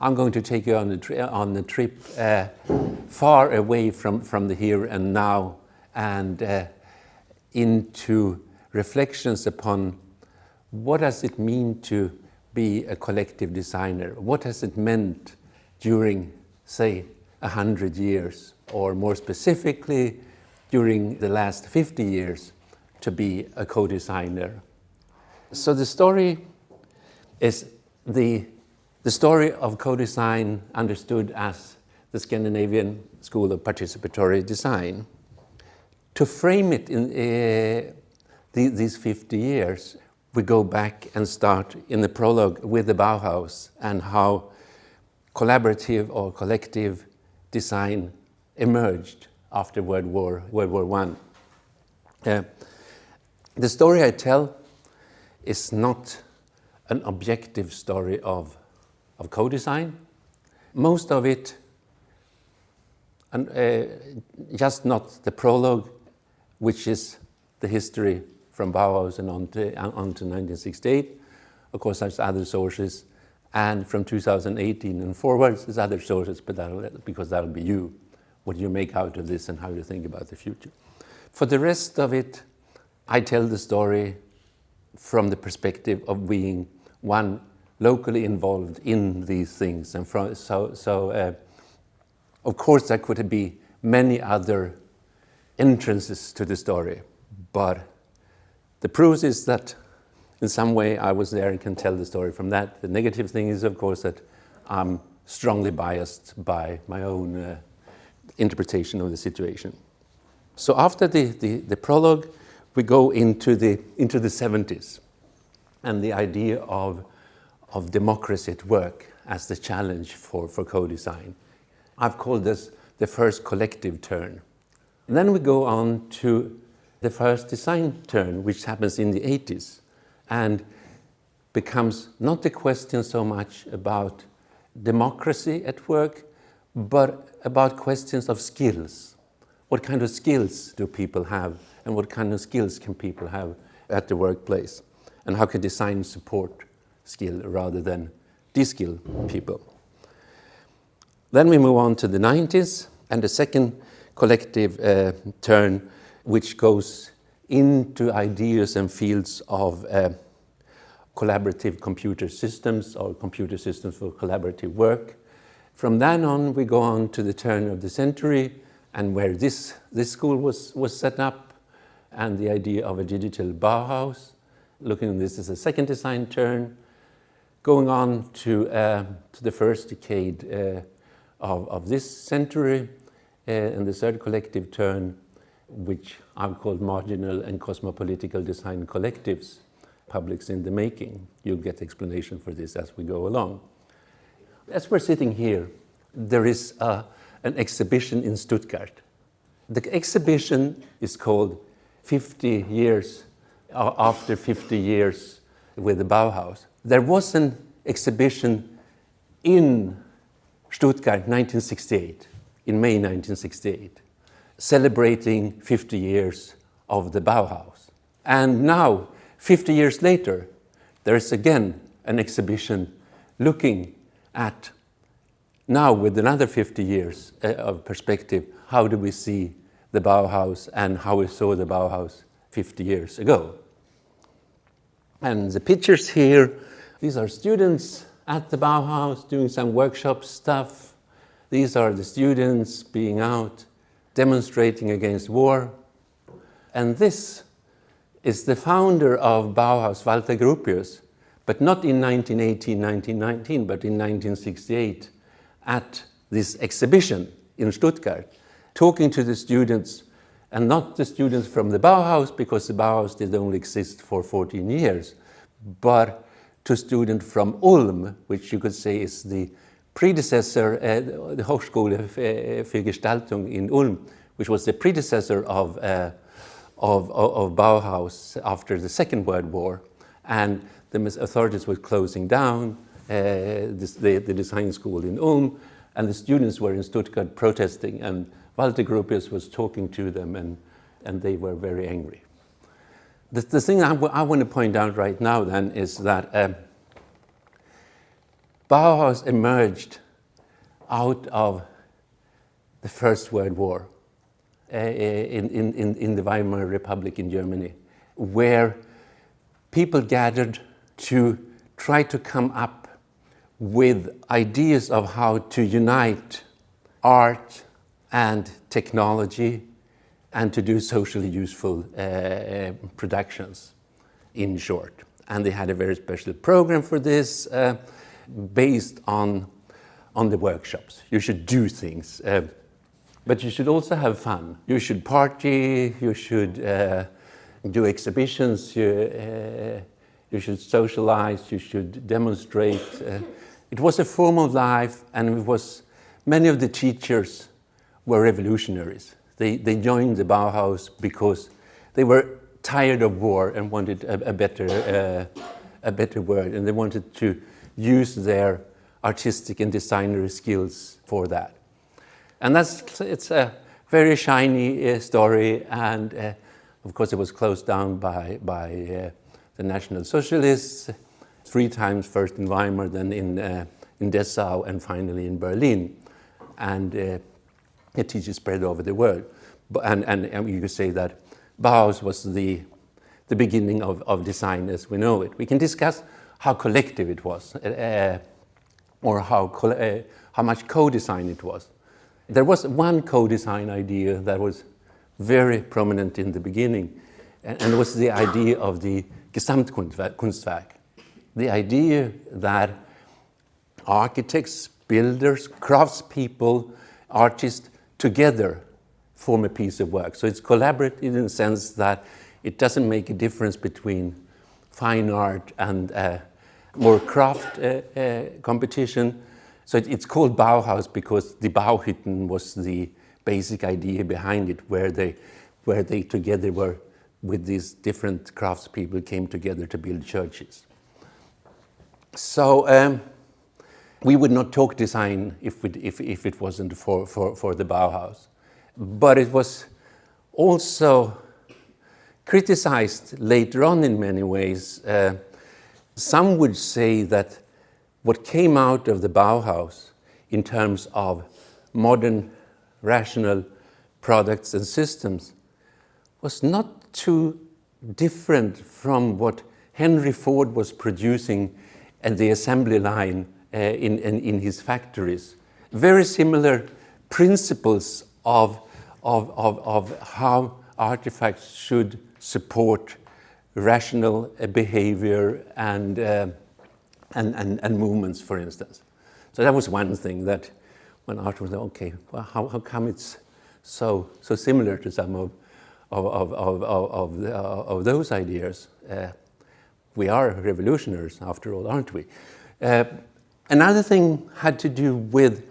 I'm going to take you on a trip far away from the here and now, and into reflections upon what does it mean to be a collective designer? What has it meant during, say, 100 years, or more specifically, during the last 50 years, to be a co-designer? So the story is the story of co-design understood as the Scandinavian school of participatory design. To frame it in these 50 years, we go back and start in the prologue with the Bauhaus and how collaborative or collective design emerged after World War I. The story I tell is not an objective story of co-design. Most of it, just not the prologue, which is the history from Bauhaus and on to 1968. Of course, there's other sources, and from 2018 and forwards, there's other sources, but because that'll be you, what you make out of this and how you think about the future. For the rest of it, I tell the story from the perspective of being one locally involved in these things, and of course there could be many other entrances to the story, but the proof is that in some way I was there and can tell the story from that. The negative thing is, of course, that I'm strongly biased by my own interpretation of the situation. So after the prologue, we go into the 70s and the idea of democracy at work as the challenge for co-design. I've called this the first collective turn. And then we go on to the first design turn, which happens in the 80s and becomes not a question so much about democracy at work, but about questions of skills. What kind of skills do people have, and what kind of skills can people have at the workplace? And how can design support skill rather than de-skill people? Then we move on to the 90s and the second collective turn, which goes into ideas and fields of collaborative computer systems or computer systems for collaborative work. From then on, we go on to the turn of the century and where this school was set up, and the idea of a digital Bauhaus, looking at this as a second design turn, going on to the first decade of this century, and the third collective turn, which I've called marginal and cosmopolitical design collectives, publics in the making. You'll get explanation for this as we go along. As we're sitting here, there is an exhibition in Stuttgart. The exhibition is called 50 years, after 50 years with the Bauhaus. There was an exhibition in Stuttgart 1968, in May 1968, celebrating 50 years of the Bauhaus. And now, 50 years later, there is again an exhibition looking at, now with another 50 years of perspective, how do we see the Bauhaus and how we saw the Bauhaus 50 years ago. And the pictures here, these are students at the Bauhaus doing some workshop stuff. These are the students being out demonstrating against war. And this is the founder of Bauhaus, Walter Gropius, but not in 1918, 1919, but in 1968 at this exhibition in Stuttgart, talking to the students, and not the students from the Bauhaus, because the Bauhaus did only exist for 14 years, but to students from Ulm, which you could say is the predecessor, the Hochschule für Gestaltung in Ulm, which was the predecessor of Bauhaus after the Second World War, and the authorities were closing down the design school in Ulm, and the students were in Stuttgart protesting, and Walter Gropius was talking to them, and they were very angry. The thing I want to point out right now then is that Bauhaus emerged out of the First World War in the Weimar Republic in Germany, where people gathered to try to come up with ideas of how to unite art and technology and to do socially useful productions, in short. And they had a very special program for this based on the workshops. You should do things, but you should also have fun. You should party, you should do exhibitions, you should socialize, you should demonstrate. It was a form of life, and it was, many of the teachers were revolutionaries. They joined the Bauhaus because they were tired of war and wanted a better world, and they wanted to use their artistic and designer skills for that. And it's a very shiny story, and of course it was closed down by the National Socialists, 3 times, first in Weimar, then in Dessau, and finally in Berlin. And it teaches spread over the world. And you could say that Bauhaus was the beginning of design as we know it. We can discuss how collective it was, or how much co-design it was. There was one co-design idea that was very prominent in the beginning, and it was the idea of the Gesamtkunstwerk. The idea that architects, builders, craftspeople, artists together form a piece of work. So it's collaborative in the sense that it doesn't make a difference between fine art and more craft competition. So it's called Bauhaus because the Bauhütten was the basic idea behind it, where they together were with these different craftspeople came together to build churches. So we would not talk design if it wasn't for the Bauhaus. But it was also criticized later on in many ways. Some would say that what came out of the Bauhaus in terms of modern, rational products and systems was not too different from what Henry Ford was producing at the assembly line in his factories. Very similar principles of how artifacts should support rational behavior and movements, for instance. So that was one thing that when art was okay, well, how come it's so similar to some of those ideas? We are revolutionaries after all, aren't we? Another thing had to do with,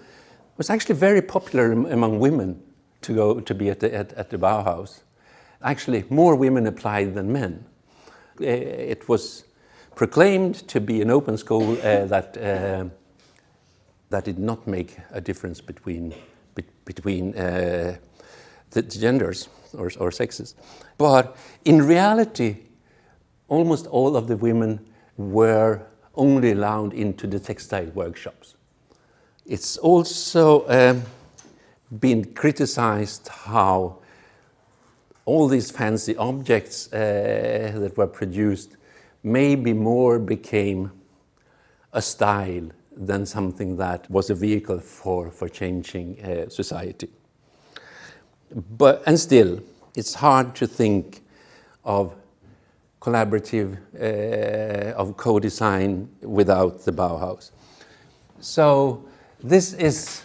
was actually very popular among women to go to be at the Bauhaus. Actually, more women applied than men. It was proclaimed to be an open school that did not make a difference between the genders or sexes. But in reality, almost all of the women were only allowed into the textile workshops. It's also been criticized how all these fancy objects that were produced maybe more became a style than something that was a vehicle for changing society. And still, it's hard to think of collaborative, of co-design without the Bauhaus. So this is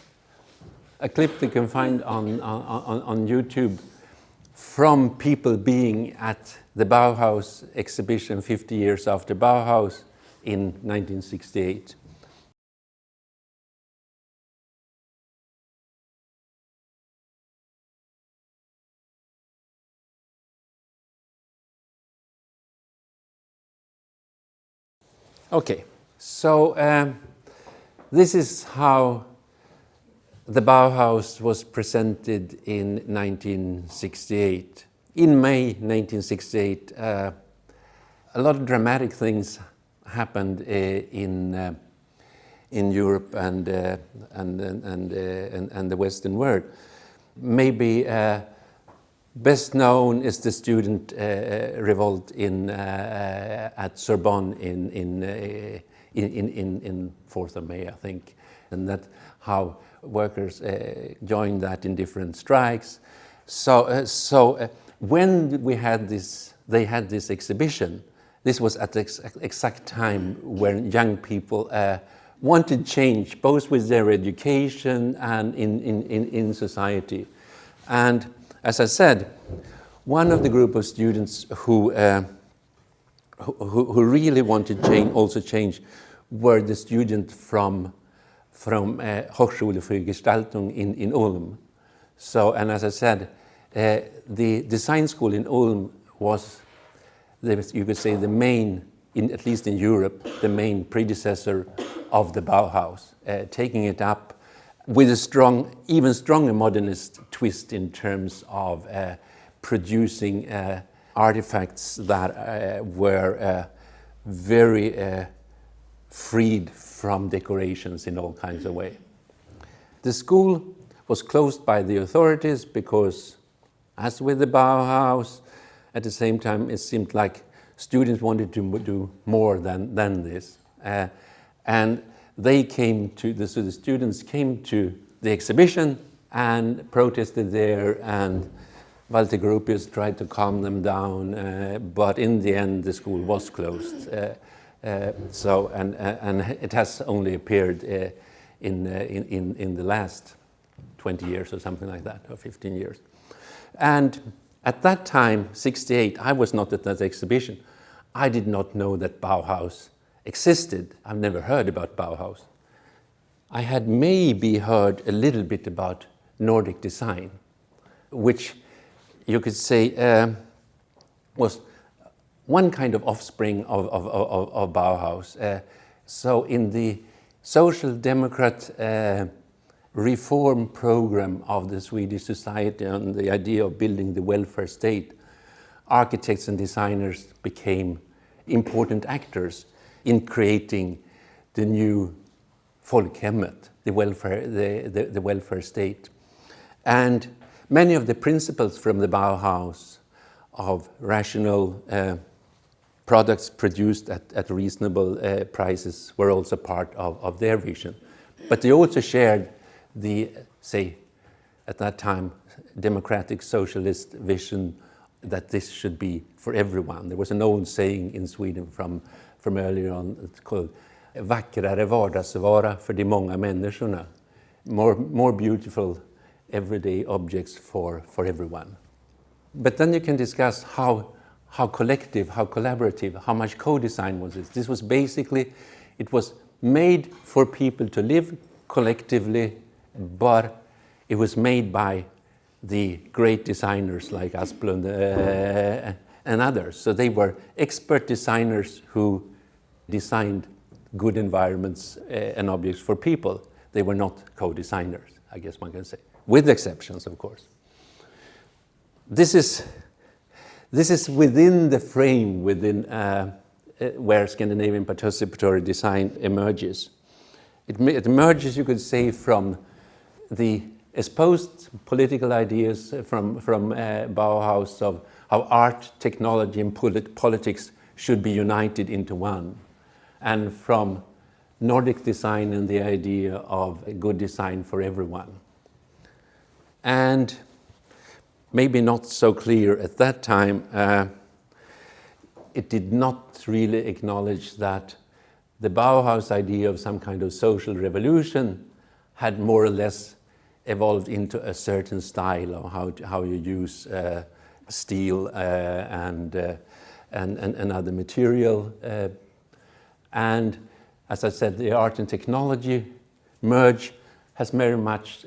a clip we can find on YouTube from people being at the Bauhaus exhibition 50 years after Bauhaus in 1968. Okay, so this is how the Bauhaus was presented in 1968. In May 1968, a lot of dramatic things happened in in Europe and the Western world. Maybe best known is the student revolt at Sorbonne in 4th of May, I think, and that how workers joined that in different strikes. So when they had this exhibition. This was at the exact time when young people wanted change, both with their education and in society. And as I said, one of the group of students who really wanted change were the students from Hochschule für Gestaltung in Ulm. So, and as I said, the design school in Ulm was, you could say, the main, at least in Europe, the main predecessor of the Bauhaus, taking it up with a even stronger modernist twist in terms of producing artifacts that were very freed from decorations in all kinds of ways. The school was closed by the authorities because, as with the Bauhaus, at the same time it seemed like students wanted to do more than this. And the students came to the exhibition and protested there, and Walter Gropius tried to calm them down, but in the end the school was closed. And it has only appeared in the last 20 years or something like that, or 15 years. And at that time, 68, I was not at that exhibition. I did not know that Bauhaus existed. I've never heard about Bauhaus. I had maybe heard a little bit about Nordic Design, which you could say was one kind of offspring of Bauhaus. So in the Social Democrat reform program of the Swedish society on the idea of building the welfare state, architects and designers became important actors in creating the new folkhemmet, the welfare state. And many of the principles from the Bauhaus of rational products produced at reasonable prices were also part of their vision. But they also shared the, say, at that time, democratic socialist vision that this should be for everyone. There was an old saying in Sweden from earlier on, it's called vackrare vardagsvara för de många människorna. More beautiful everyday objects for everyone. But then you can discuss how collective, how collaborative, how much co-design was this. This was basically, it was made for people to live collectively, but it was made by the great designers like Asplund and others. So they were expert designers who designed good environments and objects for people. They were not co-designers, I guess one can say, with exceptions, of course. This is within the frame where Scandinavian participatory design emerges. It emerges, you could say, from the espoused political ideas from Bauhaus of how art, technology, and politics should be united into one, and from Nordic design and the idea of a good design for everyone. And maybe not so clear at that time, it did not really acknowledge that the Bauhaus idea of some kind of social revolution had more or less evolved into a certain style of how you use steel and other material. And as I said, the art and technology merge has very much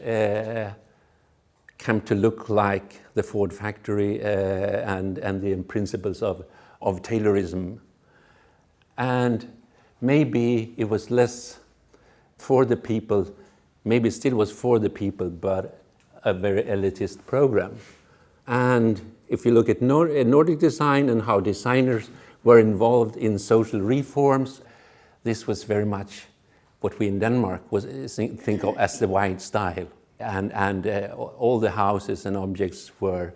come to look like the Ford factory and the principles of Taylorism. And maybe it was less for the people, maybe still was for the people, but a very elitist program. And if you look at Nordic design and how designers were involved in social reforms, this was very much what we in Denmark think of as the white style. And all the houses and objects were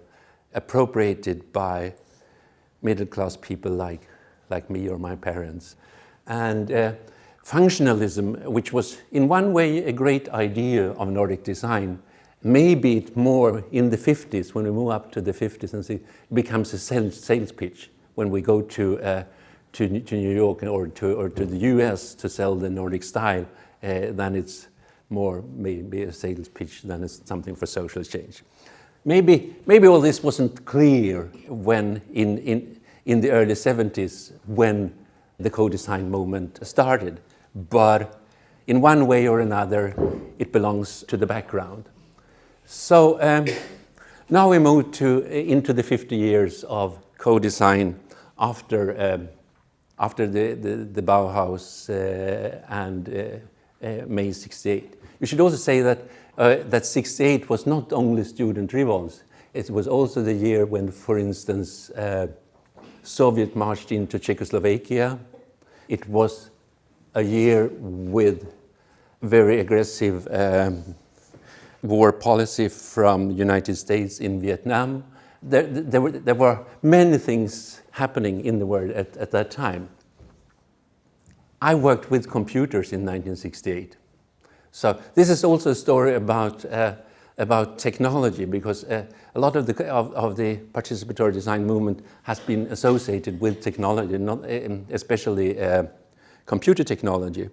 appropriated by middle-class people like me or my parents. And functionalism, which was in one way a great idea of Nordic design, maybe it more in the 50s, when we move up to the 50s and see, it becomes a sales pitch when we go to New York or to the US to sell the Nordic style, then it's more maybe a sales pitch than it's something for social change. Maybe all this wasn't clear when in the early 70s when the co-design movement started, but in one way or another it belongs to the background. So now we move into the 50 years of co-design after the Bauhaus and May 68. You should also say that 68 was not only student revolts, it was also the year when, for instance, Soviet marched into Czechoslovakia. It was a year with very aggressive war policy from the United States in Vietnam. There were many things happening in the world at that time. I worked with computers in 1968. So this is also a story about technology, because a lot of the participatory design movement has been associated with technology, especially computer technology.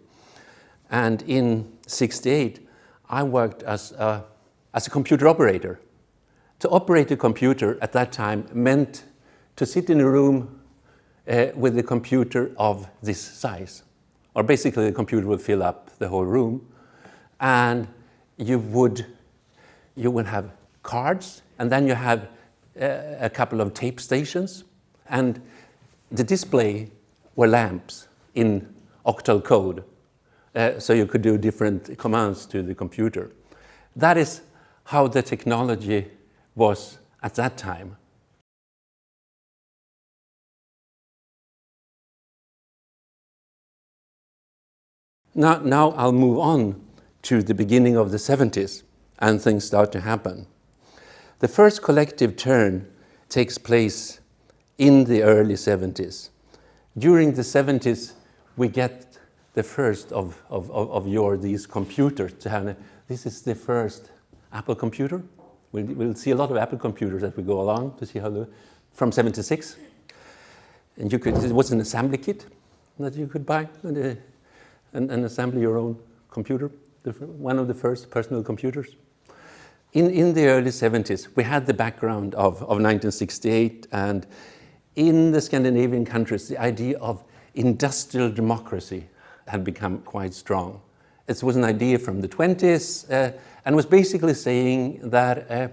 And in '68, I worked as a computer operator. To operate a computer at that time meant to sit in a room with a computer of this size. Or basically the computer would fill up the whole room, and you would have cards, and then you have a couple of tape stations, and the display were lamps in octal code, so you could do different commands to the computer. That is how the technology was at that time. Now I'll move on to the beginning of the 70s, and things start to happen. The first collective turn takes place in the early 70s. During the 70s, we get the first of these computers. This is the first Apple computer. We'll see a lot of Apple computers as we go along to see how from 76. And it was an assembly kit that you could buy and assemble your own computer, one of the first personal computers. In the early 70s, we had the background of 1968, and in the Scandinavian countries, the idea of industrial democracy had become quite strong. It was an idea from the 20s and was basically saying that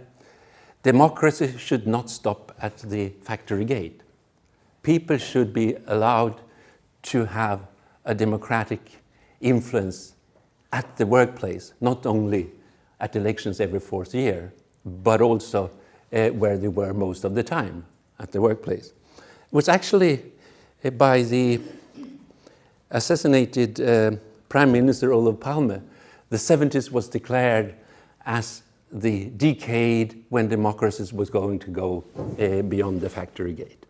democracy should not stop at the factory gate. People should be allowed to have a democratic influence at the workplace, not only at elections every fourth year, but also where they were most of the time, at the workplace. It was actually by the assassinated Prime Minister Olof Palme, the 70s was declared as the decade when democracy was going to go beyond the factory gate.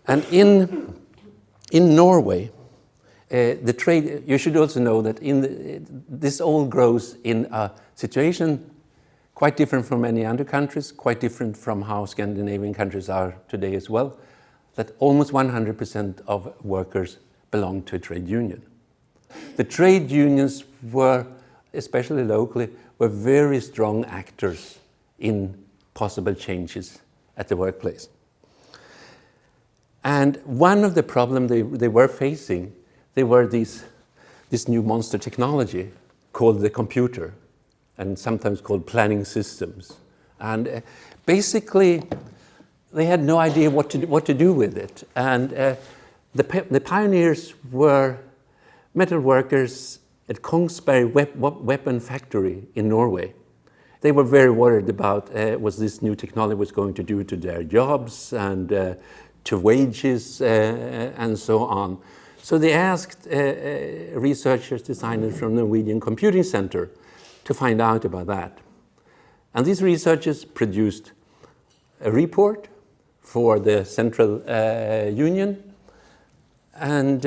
And in Norway, the trade, you should also know that this all grows in a situation quite different from many other countries, quite different from how Scandinavian countries are today as well, that almost 100% of workers belong to a trade union. The trade unions were, especially locally, were very strong actors in possible changes at the workplace. And one of the problems they were facing, they were this new monster technology called the computer, and sometimes called planning systems. And basically, they had no idea what to do with it. And the pioneers were metal workers at Kongsberg weapon factory in Norway. They were very worried about what this new technology was going to do to their jobs and to wages and so on. So they asked researchers, designers from the Norwegian Computing Center to find out about that. And these researchers produced a report for the Central Union, and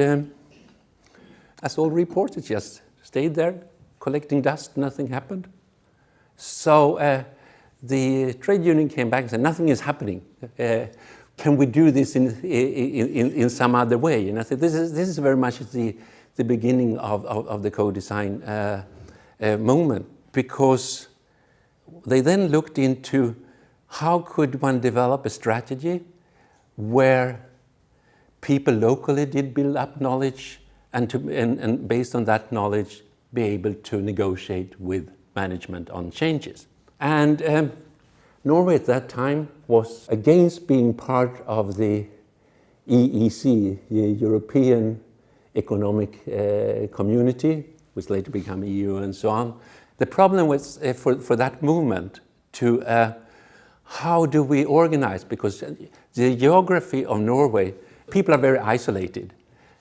as all reports, it just stayed there, collecting dust, nothing happened. So the trade union came back and said, nothing is happening. Can we do this in some other way? And I said, this is very much the beginning of the co-design movement, because they then looked into how could one develop a strategy where people locally did build up knowledge and based on that knowledge be able to negotiate with management on changes. And Norway at that time was against being part of the EEC, the European Economic Community, which later became EU and so on. The problem was for that movement to how do we organize, because the geography of Norway, people are very isolated.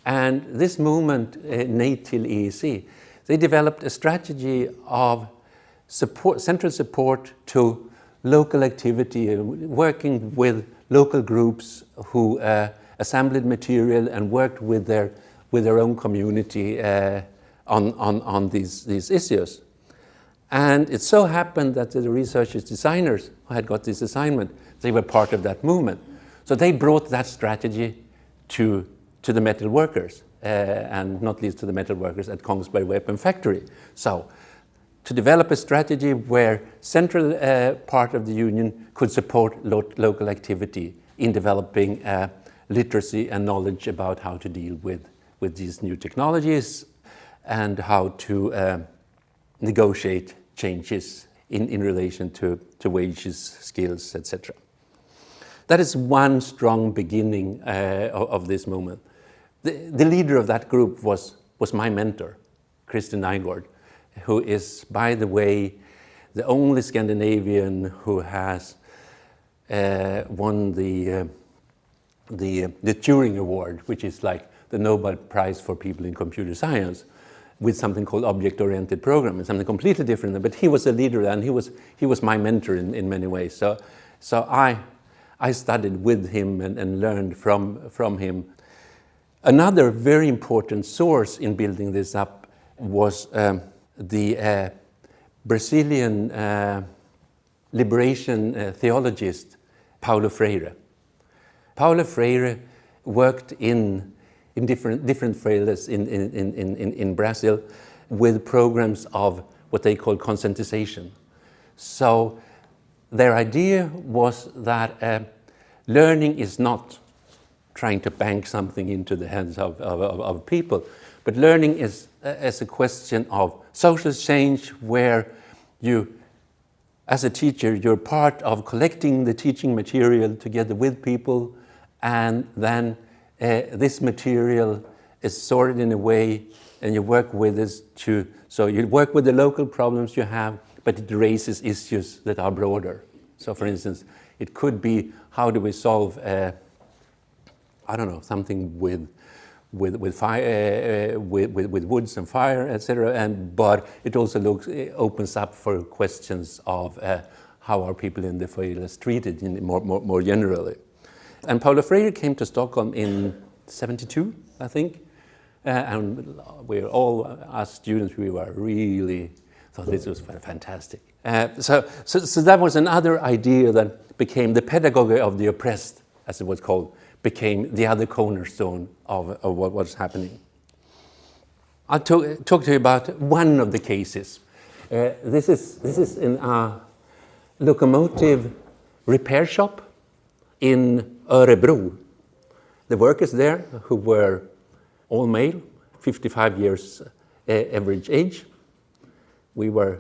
And this movement, NATO till EEC, they developed a strategy of support, central support to local activity, working with local groups who assembled material and worked with their own community on these issues. And it so happened that the researchers, designers who had got this assignment, they were part of that movement. So they brought that strategy to the metal workers, and not least to the metal workers at Kongsberg Weapon Factory. So to develop a strategy where central part of the union could support local activity in developing literacy and knowledge about how to deal with these new technologies and how to negotiate changes in relation to wages, skills, etc. That is one strong beginning of this movement. The leader of that group was my mentor, Christian Nygaard, who is, by the way, the only Scandinavian who has won the Turing Award, which is like the Nobel Prize for people in computer science, with something called object-oriented programming, something completely different. But he was a leader, and he was my mentor in many ways. So I studied with him and learned from him. Another very important source in building this up was the Brazilian liberation theologist Paulo Freire. Paulo Freire worked in different freiras in Brazil with programs of what they call conscientization. So their idea was that learning is not trying to bank something into the hands of people, but learning is as a question of social change where you, as a teacher, you're part of collecting the teaching material together with people, and then this material is sorted in a way and you work with this so you work with the local problems you have, but it raises issues that are broader. So for instance, it could be how do we solve something with fire, with woods and fire, etc. But it also opens up for questions of how are people in the freiras treated more generally. And Paulo Freire came to Stockholm in '72, I think, and us students, we were really thought this was fantastic. So that was another idea that became the pedagogy of the oppressed, as it was called, became the other cornerstone of what was happening. I'll talk to you about one of the cases. This is in a locomotive repair shop in Örebro. The workers there, who were all male, 55 years average age. We were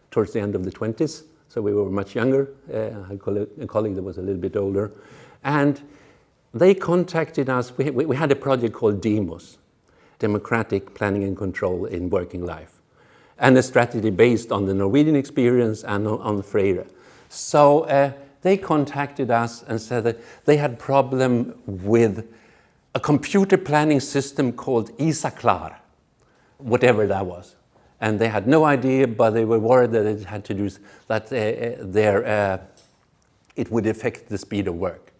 towards the end of the 20s, so we were much younger. I had a colleague that was a little bit older. And they contacted us. We had a project called DEMOS, Democratic Planning and Control in Working Life, and a strategy based on the Norwegian experience and on Freire. So they contacted us and said that they had problem with a computer planning system called Isaklar, whatever that was. And they had no idea, but they were worried that it had to do that it would affect the speed of work.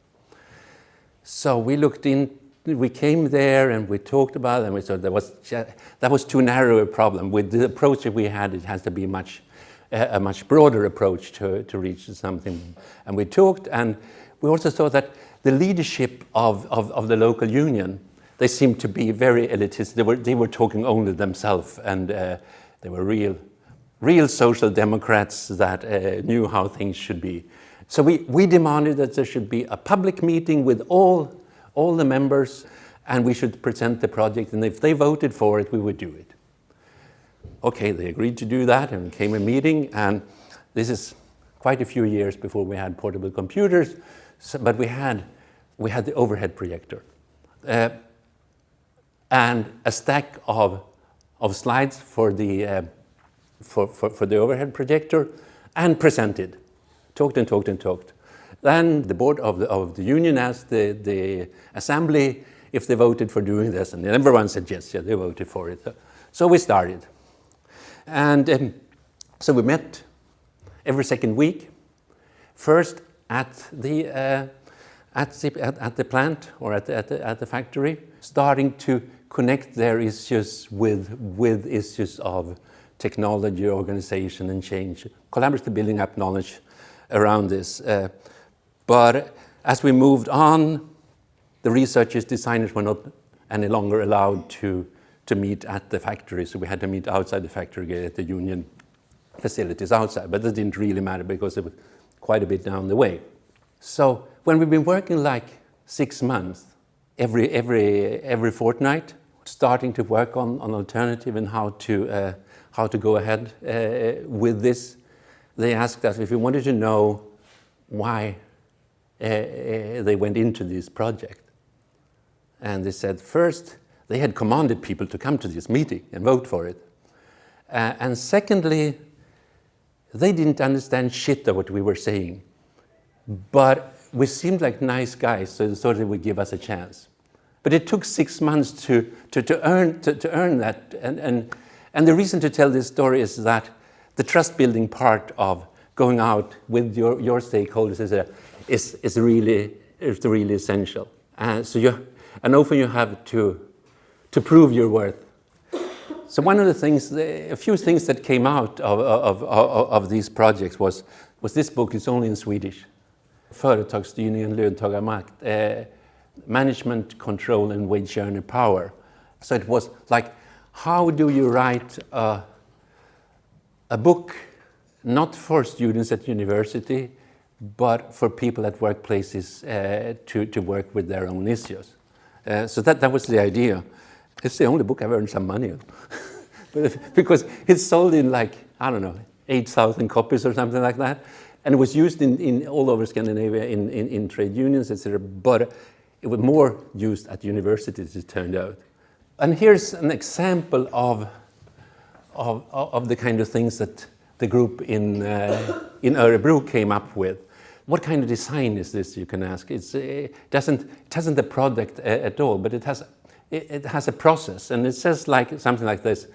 So we looked in, we came there and we talked about it, and we thought that was too narrow a problem. With the approach that we had, it has to be a much broader approach to reach something. And we talked, and we also thought that the leadership of the local union, they seemed to be very elitist. They were talking only themselves, and they were real social democrats that knew how things should be. So we demanded that there should be a public meeting with all the members, and we should present the project, and if they voted for it, we would do it. Okay, they agreed to do that, and came a meeting, and this is quite a few years before we had portable computers, but we had the overhead projector. And a stack of slides for the overhead projector, and presented. Talked. Then the board of the union asked the assembly if they voted for doing this, and everyone said yes, yeah, they voted for it. So we started. And so we met every second week, first at the plant or at the factory, starting to connect their issues with issues of technology, organization, and change, collaboratively building up knowledge around this. But as we moved on, the researchers, designers were not any longer allowed to meet at the factory, so we had to meet outside the factory at the union facilities outside, but that didn't really matter because it was quite a bit down the way. So when we've been working like 6 months, every fortnight, starting to work on alternative and how to go ahead with this, they asked us if we wanted to know why they went into this project. And they said first, they had commanded people to come to this meeting and vote for it. And secondly, they didn't understand shit of what we were saying. But we seemed like nice guys, so they thought they would give us a chance. But it took 6 months to earn that. And the reason to tell this story is that the trust-building part of going out with your stakeholders is really essential. And often you have to prove your worth. So one of the things, a few things that came out of these projects was this book. It's only in Swedish. Företagsstyrning och löntagarmakt, management, control, and wage earner power. So it was like, how do you write a book not for students at university, but for people at workplaces to work with their own issues? So that was the idea. It's the only book I've earned some money on. Because it's sold in 8,000 copies or something like that. And it was used in all over Scandinavia in trade unions, etc. But it was more used at universities, it turned out. And here's an example of the kind of things that the group in Örebro came up with. What kind of design is this, you can ask? It hasn't a product at all, but it has a process, and it says something like this.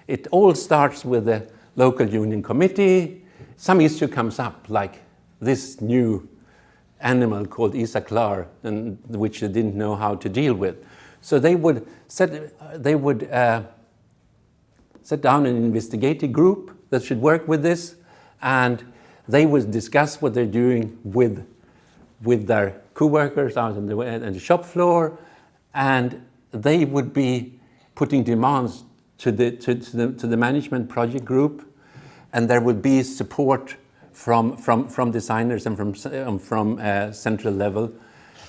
It all starts with the local union committee. Some issue comes up, like this new animal called Isaklar, and which they didn't know how to deal with. So they would set down an investigative group that should work with this, and they would discuss what they're doing with their co-workers out on the shop floor, and they would be putting demands to the management project group, and there would be support from designers and from central level,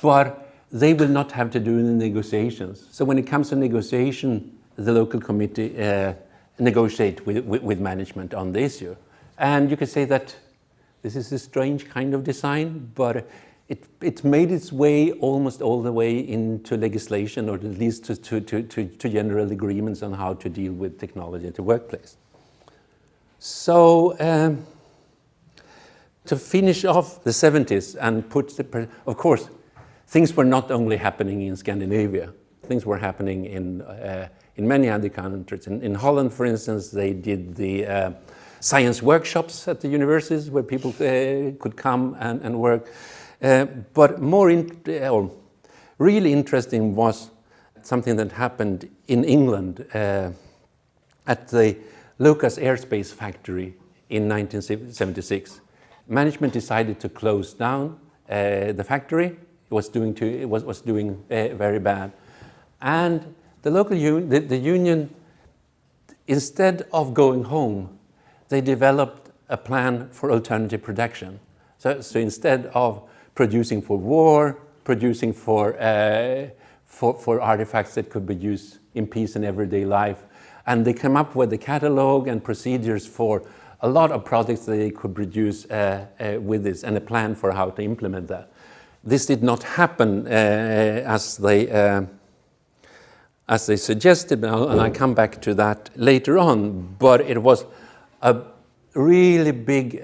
but they will not have to do the negotiations. So when it comes to negotiation, the local committee negotiate with management on the issue. And you could say that this is a strange kind of design, but it made its way almost all the way into legislation, or at least to general agreements on how to deal with technology at the workplace. So to finish off the 70s and of course, things were not only happening in Scandinavia, things were happening in many other countries. In Holland, for instance, they did the science workshops at the universities where people could come and work. But really interesting was something that happened in England at the Lucas Airspace factory in 1976. Management decided to close down the factory. It was doing very bad, and the local union, instead of going home, they developed a plan for alternative production. So instead of producing for war, producing for artifacts that could be used in peace and everyday life, and they came up with a catalog and procedures for a lot of projects that they could produce with this, and a plan for how to implement that. This did not happen as they suggested, and I'll come back to that later on, but it was a really big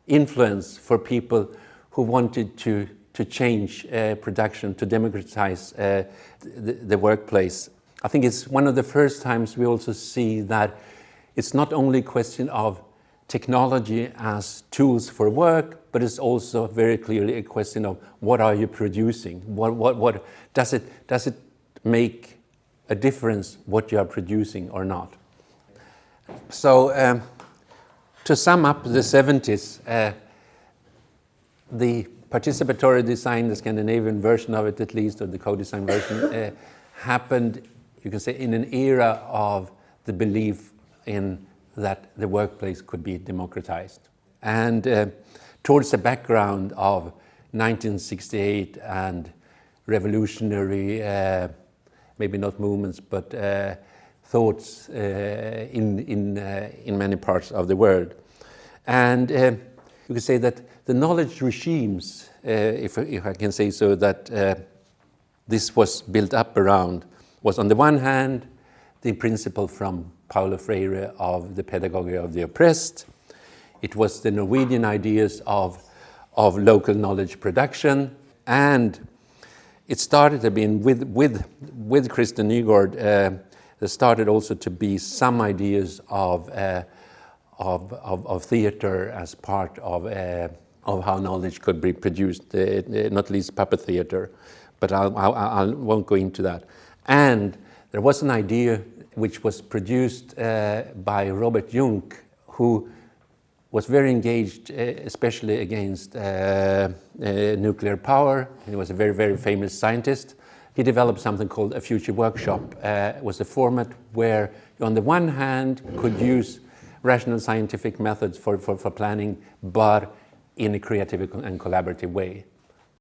influence for people who wanted to change production, to democratize the workplace. I think it's one of the first times we also see that it's not only a question of technology as tools for work, but it's also very clearly a question of what are you producing? What does it make a difference what you are producing or not? So to sum up the 70s, the participatory design, the Scandinavian version of it at least, or the co-design version, happened, you can say, in an era of the belief in that the workplace could be democratized. And towards the background of 1968 and revolutionary, maybe not movements, but thoughts in many parts of the world. And you could say that the knowledge regimes, if I can say so, that this was built up around was, on the one hand, the principle from Paulo Freire of the pedagogy of the oppressed. It was the Norwegian ideas of local knowledge production, and it started to be with Christian Nygård. There started also to be some ideas of theater as part of how knowledge could be produced, not least puppet theater, but I won't go into that. And there was an idea which was produced by Robert Jungk, who was very engaged, especially against nuclear power. He was a very, very famous scientist. He developed something called a future workshop. It was a format where you, on the one hand, could use rational scientific methods for planning, but in a creative and collaborative way.